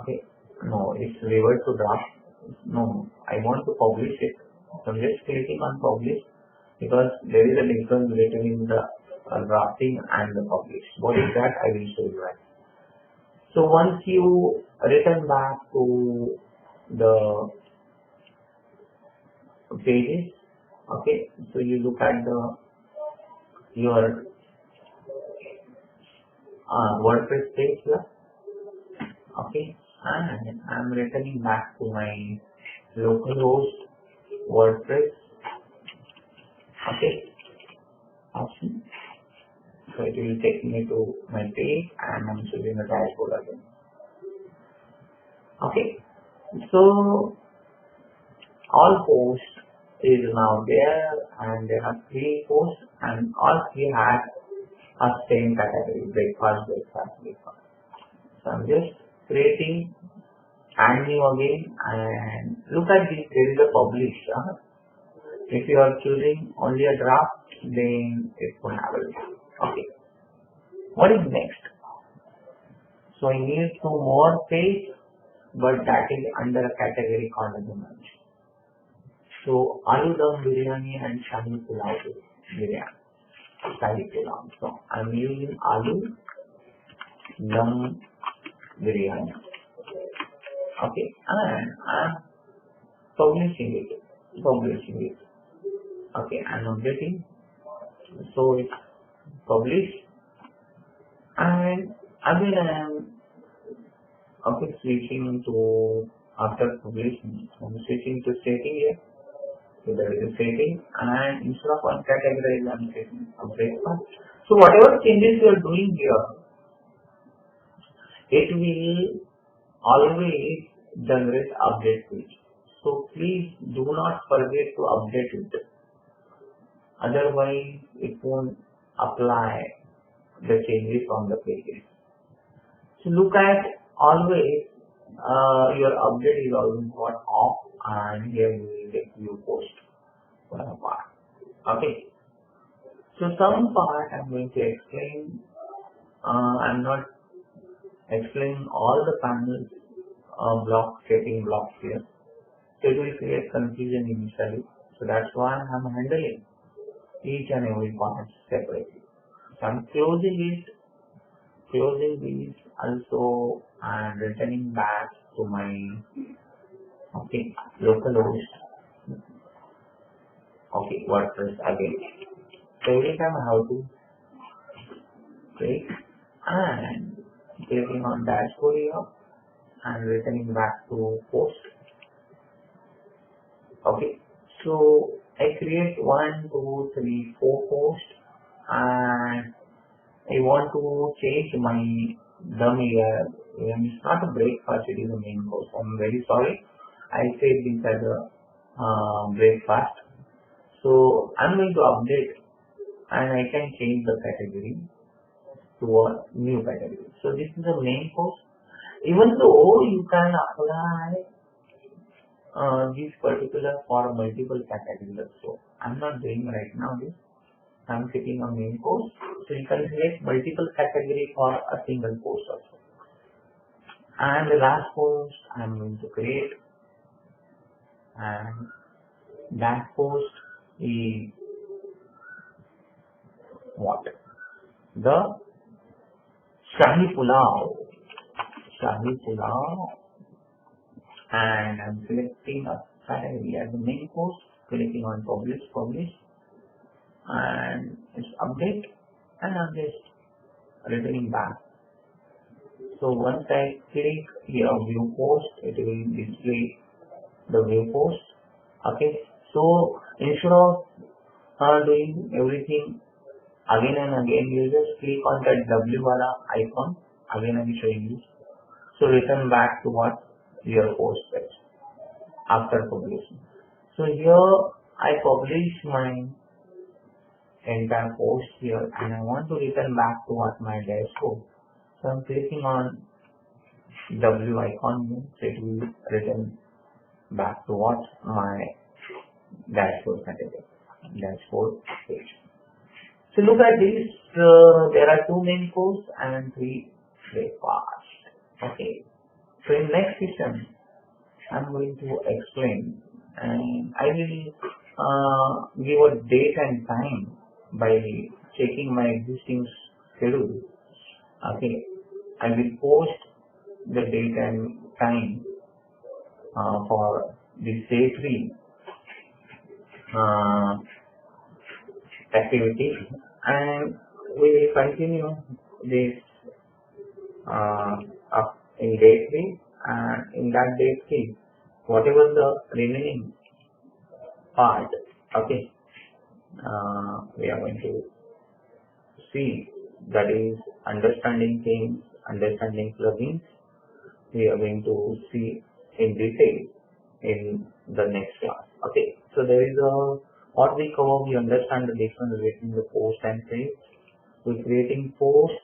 S1: Okay, no, it's revert to draft. No, I want to publish it. So I'm just clicking on publish because there is a difference between the drafting and the publish. What is that? I will show you that. So once you return back to the pages, okay, so you look at your WordPress page here, okay, and I'm returning back to my localhost WordPress, okay, option. So it will take me to my page, and I'm choosing the dashboard again. Okay, so all posts is now there, and there are 3 posts, and all 3 have a same category: breakfast. So I'm just creating and new again, and look at this. There is a publish. If you are choosing only a draft, then it won't have it. Okay. What is next? So I need 2 more pages, but that is under a category called as a merge. So aloo dum biryani and shahi pulao biryani. So I'm using aloo dum biryani. Okay, and I'm publishing it. Okay, I'm updating. So it's published, and again I'm switching to after publishing. I'm switching to setting here. So there is a setting, and instead of one category, I'm setting a breakfast. So whatever changes you are doing here, it will always generate update page. So please do not forget to update it. Otherwise, it won't apply the changes on the pages. So look at always your update is always got off, and here you will get view post for a part. Okay. So some part I'm going to explain. I'm not explaining all the panels setting blocks here. So it will create confusion initially. So that's why I'm handling. each and every part separately. So I'm closing these also and returning back to my localhost WordPress again. So every time I have to click and clicking on dashboard here and returning back to post. Okay, so I create 1, 2, 3, 4 posts and I want to change my dummy. It's not a breakfast, it is a main course. I'm very sorry. I said this as a breakfast. So I'm going to update and I can change the category to a new category. So this is the main course. Even though you can apply this particular for multiple categories. So I'm not doing right now this. I'm clicking on main course. So you can select multiple category for a single post also. And the last post I'm going to create, and that post is what? The Shahi Pulao. And I'm selecting a category as the main post, clicking on publish, and it's update, and I'm just returning back. So once I click here view post, it will display the view post. Okay, so instead of doing everything again and again, you just click on that W wala icon. Again I'm showing you. So return back to what your post page after publishing. So here I publish my entire post here and I want to return back to what my dashboard. So I'm clicking on W icon, so it will return back to what my dashboard page. So look at this, there are 2 main posts and 3 breakfast. Okay, so in next session I'm going to explain and I will give a date and time by checking my existing schedule. Okay, I will post the date and time for this day 3 activity, and we will continue this up in day 3, and in that day 3 whatever the remaining part, okay, we are going to see, that is understanding things, understanding plugins. We are going to see in detail in the next class. Okay, so there is a what we cover. We understand the difference between the post and page. We're creating post,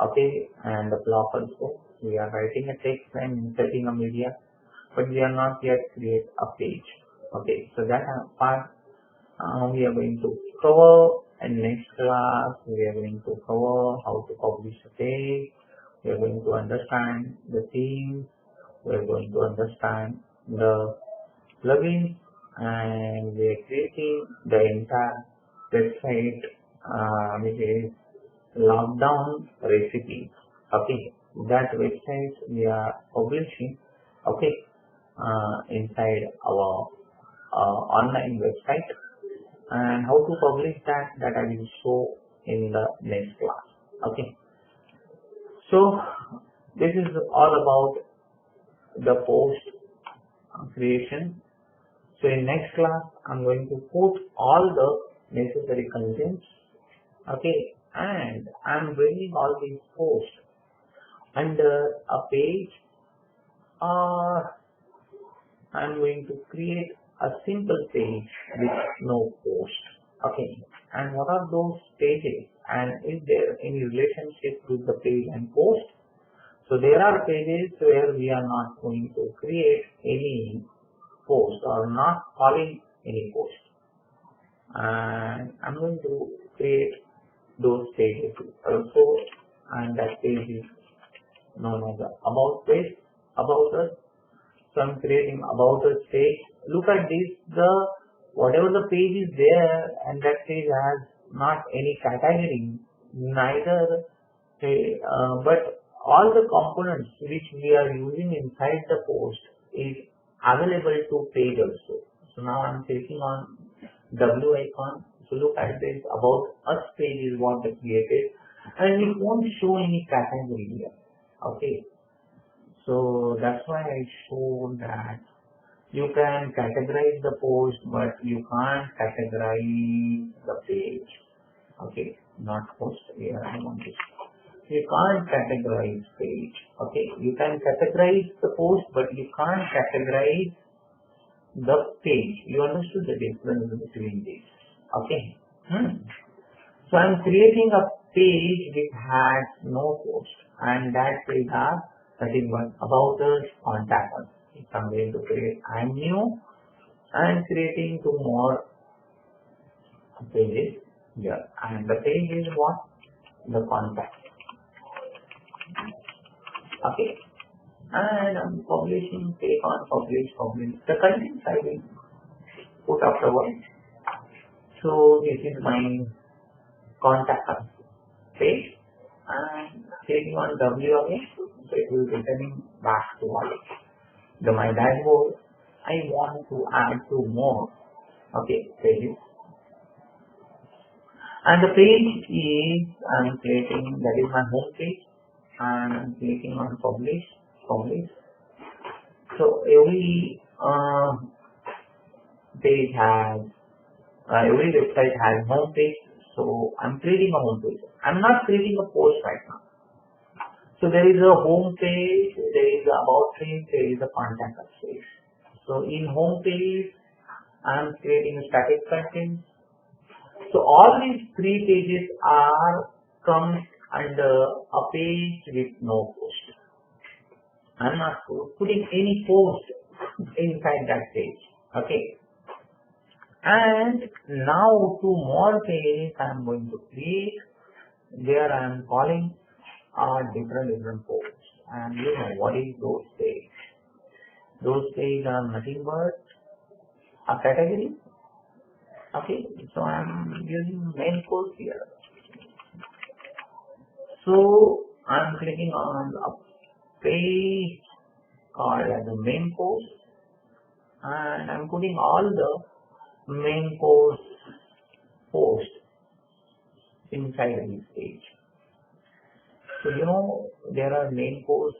S1: okay, and the block also. We are writing a text and inserting a media, but we are not yet create a page. Okay, so that part we are going to cover. And next class we are going to cover how to publish a page. We are going to understand the themes. We are going to understand the plugins, and we are creating the entire website which is lockdown recipes. Okay, that website we are publishing, okay, inside our online website, and how to publish that I will show in the next class. Okay, so this is all about the post creation. So in next class I'm going to put all the necessary contents, okay, and I'm bringing all these posts under a page, or I'm going to create a simple page with no post. Okay, and what are those pages, and is there any relationship with the page and post? So there are pages where we are not going to create any post or not calling any post, and I'm going to create those pages also, and that page is known as the about page, about us. So I'm creating about us page. Look at this, the whatever the page is there and that page has not any category, neither but all the components which we are using inside the post is available to page also. So now I'm clicking on W icon. So look at this, about us page is what is created and it won't show any category here. Okay. So that's why I showed that you can categorize the post but you can't categorize the page. Okay. Not post here, I want this. You can't categorize page. Okay. You can categorize the post but you can't categorize the page. You understood the difference between these. Okay. So I'm creating a page which has no post and that page has nothing but about us, contact us. If I'm going to create a new and creating two more pages here and the page is what? The contact. Okay. And I'm publishing, click on publish. The content I will put afterwards. So this is my contact us page and clicking on W again, so it will be returning back to what? My dashboard. I want to add two more pages. And the page is I'm creating, that is my home page and I'm clicking on publish. So every page has every website has home page. So I'm creating a home page. I'm not creating a post right now. So there is a home page, there is a about page, there is a contact us page. So in home page, I'm creating a static content. So all these three pages are comes under a page with no post. I'm not putting any post inside that page. Okay. And now two more pages I'm going to create. There I'm calling different posts. And you know what is those pages? Those pages are nothing but a category. Okay. So I'm using main post here. So I'm clicking on a page called as the main post and I'm putting all the main post inside this page. So you know there are main post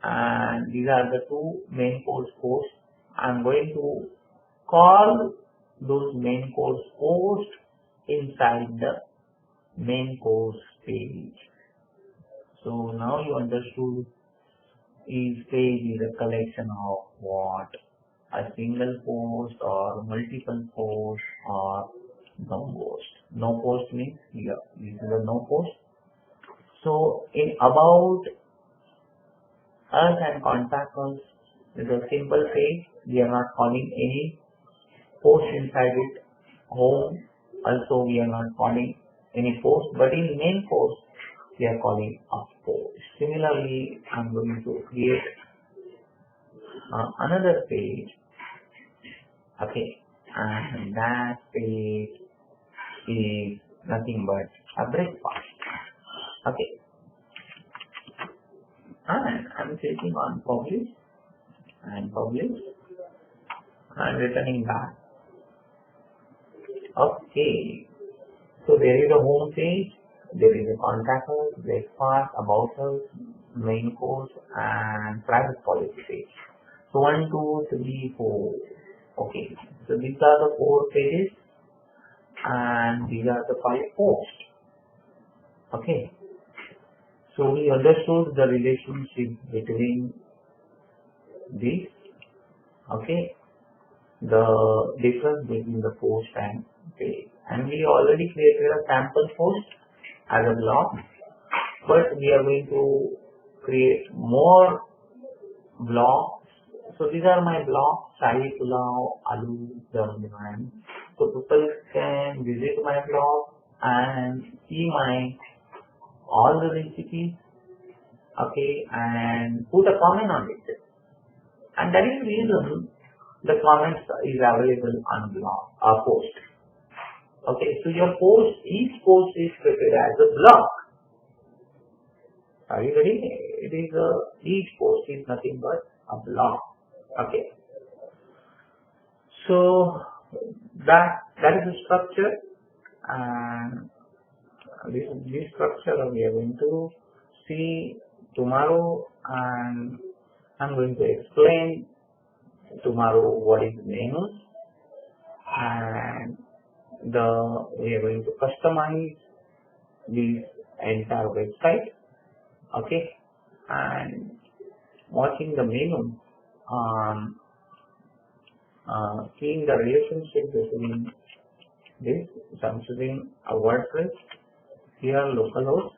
S1: and these are the two main posts. I'm going to call those main posts inside the main post page. So now you understood each page is a collection of what? A single post or multiple posts or no post. No post means here. This is a no post. So in about us and contact us is a simple page. We are not calling any post inside it. Home also we are not calling any post, but in main post we are calling a post. Similarly, I'm going to create another page. Okay, and that page is nothing but a breakfast. Okay, and I'm clicking on publish and returning back. Okay, so there is a home page, there is a contact us, breakfast, about us, main course, and private policy page. So 1, 2, 3, 4. Okay, so these are the 4 pages and these are the 5 posts. Okay, so we understood the relationship between these. Okay, the difference between the post and page. And we already created a sample post as a block, but we are going to create more blocks. So these are my blocks: Shahi Pulao, Aloo, Dum Demand. So people can visit my blog and see my all the recipes. Okay, and put a comment on it. And that is the reason the comments is available on blog or post. Okay, so your post, each post is treated as a blog. Are you ready? It is each post is nothing but a blog. Okay. So that is the structure, and this structure we are going to see tomorrow, and I'm going to explain tomorrow what is menus, and we are going to customize this entire website. Okay, and watching the menu, seeing the relationship between this, considering a WordPress, here localhost,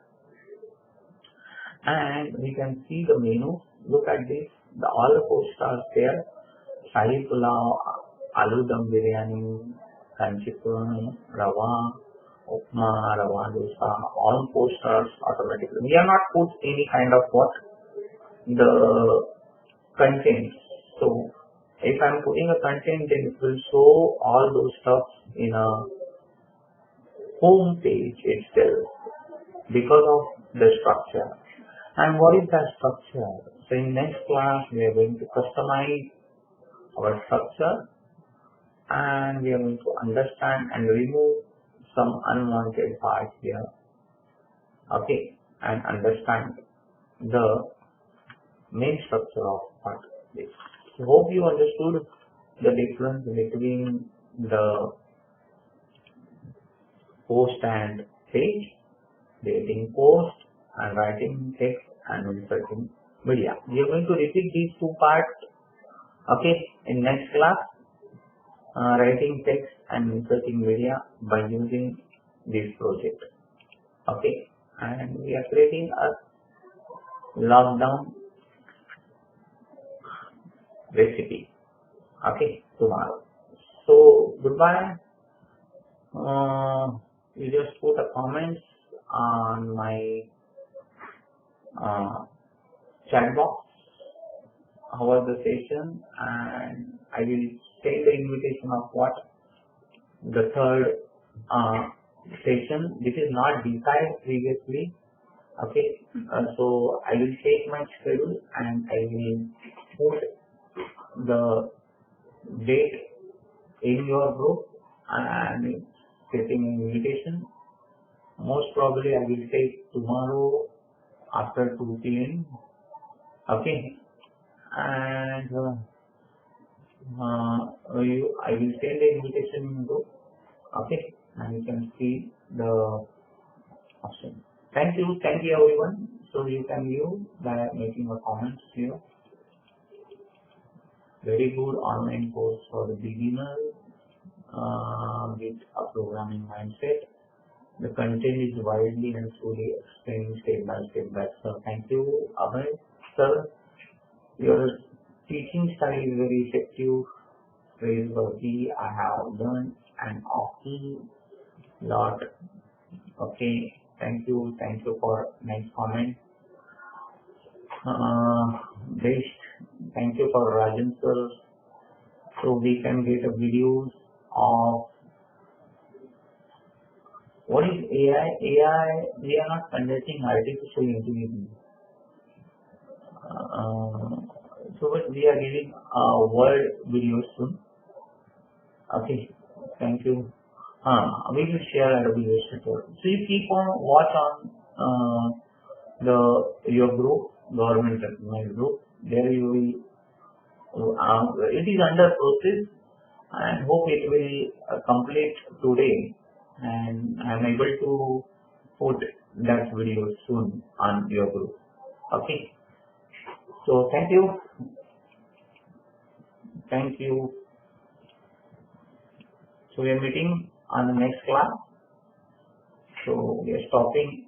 S1: and we can see the menu. Look at this, all the posts are there: Shahi Pulao, Aloo Dum Biryani, Kanchipur, Rava, Upma, Rava Dosa, all posts are automatically. We are not put any kind of the content. So if I'm putting a content, then it will show all those stuff in a home page itself because of the structure. And what is that structure? So in next class, we are going to customize our structure, and we are going to understand and remove some unwanted parts here. Okay, and understand the main structure of part. So hope you understood the difference between the post and page, creating post and writing text and inserting media. We are going to repeat these two parts, okay, in next class, writing text and inserting media by using this project. Okay, and we are creating a lockdown recipe, okay, tomorrow. So goodbye. You just put a comments on my chat box. How was the session? And I will take the invitation of the third session. This is not decided previously. Okay, so I will take my schedule and I will put the date in your group and getting an invitation. Most probably I will take tomorrow after 2 p.m. Okay, and I will send the invitation in group. Okay, and you can see the option. Thank you everyone. So you can view by making a comment here. Very good online course for the beginner with a programming mindset. The content is widely and fully explained step by step. So thank you, Abhay sir. Your teaching style is very effective. Praiseworthy. I have learned an awful lot. Okay, thank you for nice comment. Best. Thank you for Rajan sir. So we can get a videos of what is AI. AI, we are not conducting artificial intelligence. But we are giving a word video soon. Okay, thank you. We will share a video support. So you keep on watch on your group, government recognized group. There you will. It is under process, and hope it will complete today. And I am able to put that video soon on your group. Okay. So thank you. So we are meeting on the next class. So we are stopping